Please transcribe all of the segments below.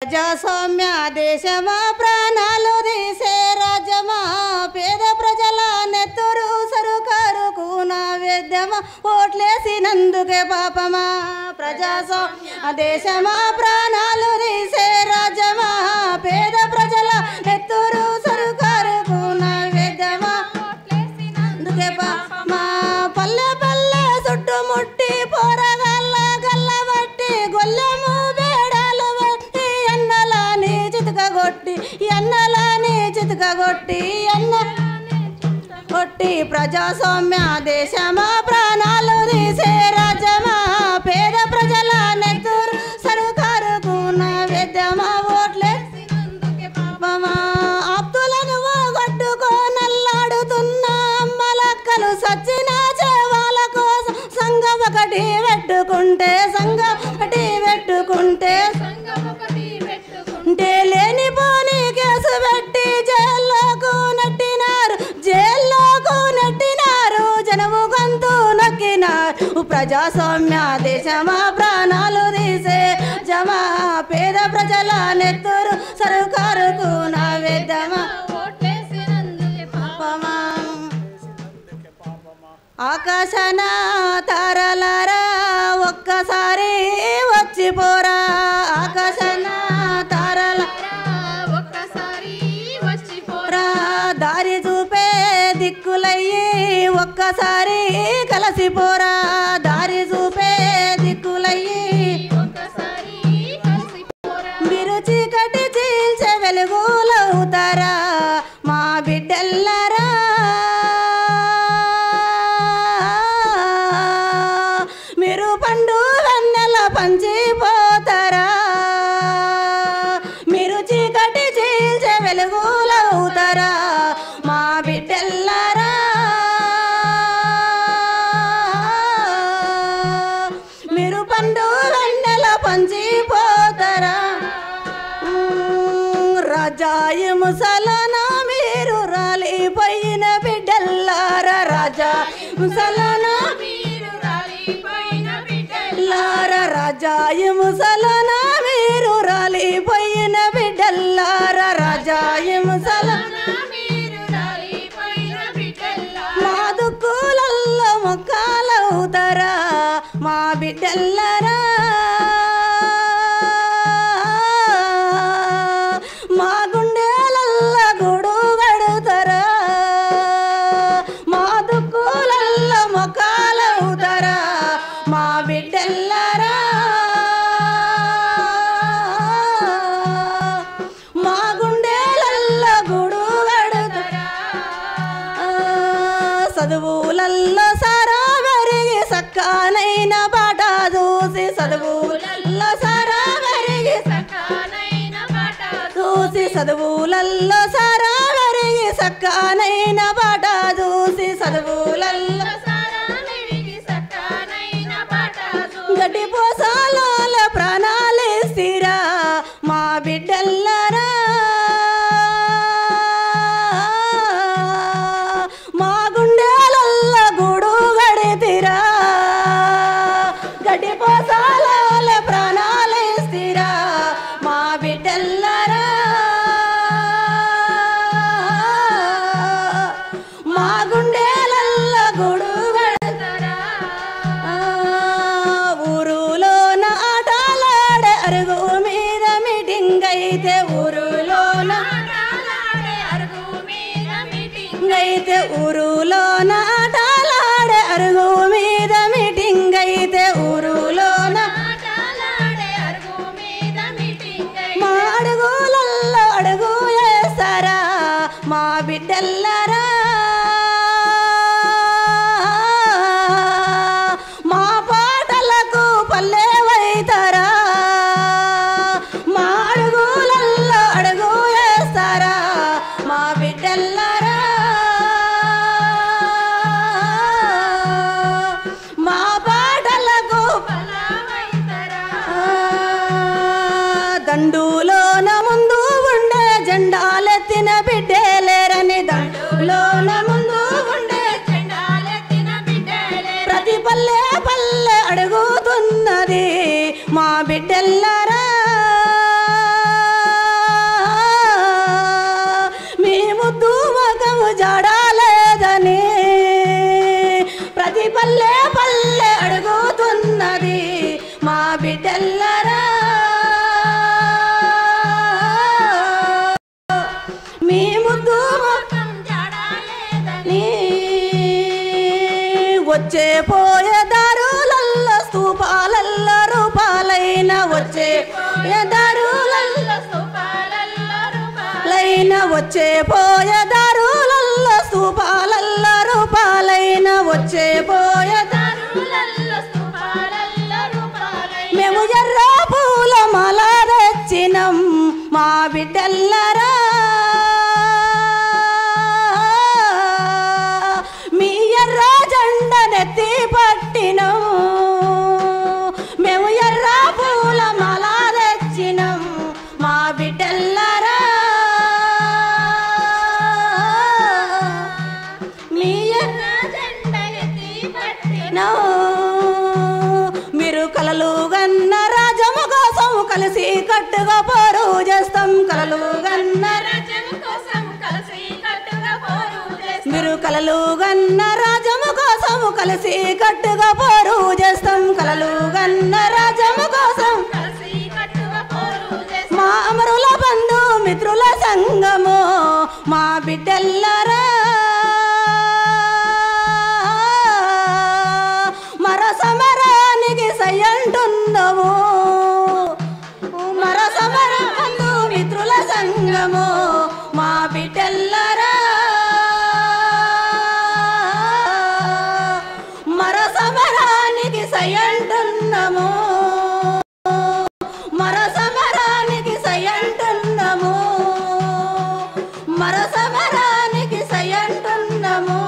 ప్రజాస్వామ్య దేశమా ప్రాణాలు తీసే రాజ్యమా పేద ప్రజల నెత్తురు సరుకారుకు నైవేద్యమా ఓట్లేసినందుకే పాపమా ప్రజాస్వామ్య దేశమా ప్రాణాలు తీసే రాజ్యమా పేద ప్రజల నెత్తురు సరుకారుకు నైవేద్యమా ఓట్లేసినందుకే పాపమా పల్లె పల్లె చుట్టుముట్టి పోరగల్ల గల్లబట్టి గొల్లెము బేడాలు బట్టి ఎన్నలాని చితకగొట్టి కొట్టి ప్రజాస్వామ్య దేశమా ప్రాణాలు తీసే రాజ్యమా పేద ప్రజల నెత్తురు సరుకారుకు నైవేద్యమా ఓట్లేసినందుకే పాపమా ఆప్తులను కొట్టుకోనల్లాడుతున్న అమ్మలక్కలు సచ్చిన చేవాల కోసం సంఘం ఒకటి పెట్టుకుంటే లేనిపోని కేసు పెట్టి జైల్లోకు నెట్టినారు జనము గొంతు నొక్కినారు ప్రజాస్వామ్య దేశమా ప్రాణాలు తీసే జమా పేద ప్రజల నెత్తురు సరుకారుకు నైవేద్యమా పాపమా ఆకాశన తారలారా ఒక్కసారి వచ్చిపోరా ఆకాశన దారి చూపే దిక్కులయ్యి ఒక్కసారి కలిసిపోరా దారి చూపే దిక్కులయ్యి మీరు చీకటి చీల్చే వెలుగులవుతారా మా బిడ్డల్లారా మీరు పండు వెన్నెల పంచిపోతారా మీరు చీకటి చీల్చే వెలుగులవుతారా మా బిడ్డల్లారా మీరు పండు వెన్నెల పంచిపోతారా రాజాయి ముసలనా మీరు రాలిపోయిన బిడ్డల్లారా రాజా ముసలనా రాజాయి ముసలనా మీరు రాలిపోయిన బిడ్డల్లారా రాజాయి ముసలనా మా దుక్కులల్లో మొక్కలవుతారా మా బిడ్డల్లారా మా గుండెలల్ల గూడు కడుతారా మా దుక్కులల్లో మొక్కలవుతారా మా బిడ్డల్లారా మా గుండెలల్ల గూడు కడుతారా చదువులల్లో సారా వెరిగి సక్కానైన పాట చూసి చదువులల్లో సారా వెరిగి చదువులల్లో సారా వెరిగి సక్కానైన పాట చూసి చదువులల్లో గడ్డి పోసాల ప్రాణాలేసిరా మా బిడ్డల్లారా మా గుండెలల్ల గూడు గడితిరా గడ్డి పోసాల ప్రాణాలేసిరా మా బిడ్డల్లారా మా గుండెలల్ల గూడు గడతారా ఊరులోన ఆటలాడే అరుగు మీద మీటింగ్ అయితే ఊరులోన ఊరులోన ఆటలాడే అరుగు మీద మీటింగ్ అయితే ఊరులోన మా అడుగులల్లో అడుగు వేస్తారా మా బిడ్డల్లారా మా పాటలకు పల్లెవైతారా మా అడుగులల్లో అడుగు వేస్తారా మా బిడ్డల్లారా మా పాటలకు దండులోన ముందు ఉండే జెండాలెత్తిన బిడ్డలేరని దండులో వచ్చే పోయే దారులల్ల స్తూపాలల్ల రూపాలైన వచ్చే పోయే మేము ఎర్ర పూల మాల తెచ్చినం మా బిడ్డల్లరా మీ ఎర్ర జెండ నెత్తి పట్టినం మేము ఎర్ర పూల మాల తెచ్చినం మా బిడ్డల్లరా మీ ఎర్ర జెండ నెత్తి పట్టినం మీరు కలలు గన్న రాజము కోసం కలిసి కట్టుగా పోరు చేస్తాం కలలు గన్న రాజము కోసం కలిసి కట్టుగా పోరు చేస్తాం మీరు కలలు గన్న రాజము కోసం కలిసి కట్టుగా పోరు చేస్తాం కలలు గన్న రాజము కోసం కలిసి కట్టుగా పోరు చేస్తాం మా అమరుల బంధు మిత్రుల సంగము మా బిడ్డల్లరా సయ్యంటున్నాము మర సమర బంధు మిత్రుల సంగము మా బిడ్డల్లరా మర సమరానికి సయ్యంటున్నాము మర సమరానికి సయ్యంటున్నాము మర సమరానికి సయ్యంటున్నాము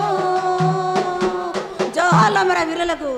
జోహార్లు అమర వీరులకు.